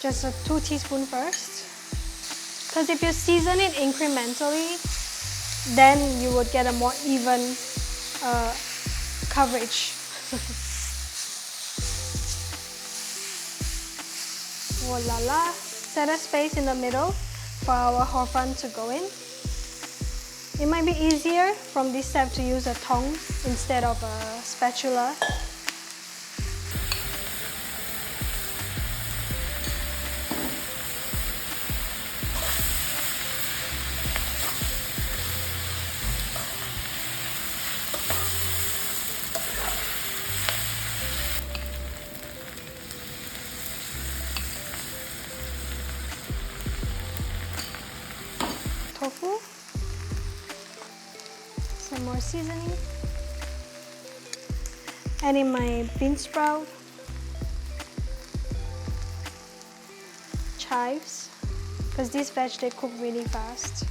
Just 2 teaspoons first. Because if you season it incrementally, then you would get a more even coverage. Voila! Set a space in the middle for our hor fun to go in. It might be easier from this step to use a tongs instead of a spatula. Tofu, some more seasoning, and in my bean sprout, chives, because these veg they cook really fast.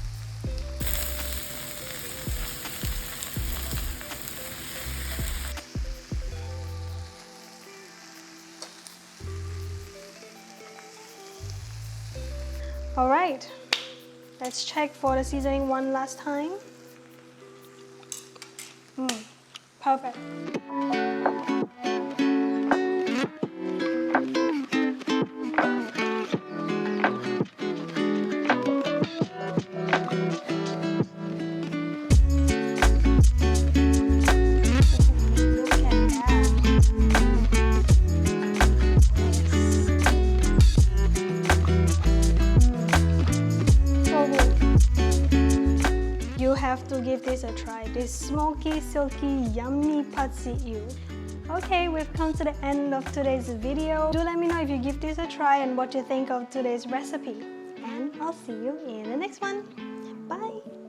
All right. Let's check for the seasoning one last time. Perfect. You have to give this a try. This smoky, silky, yummy pad see ew. Okay, we've come to the end of today's video. Do let me know if you give this a try and what you think of today's recipe. And I'll see you in the next one. Bye!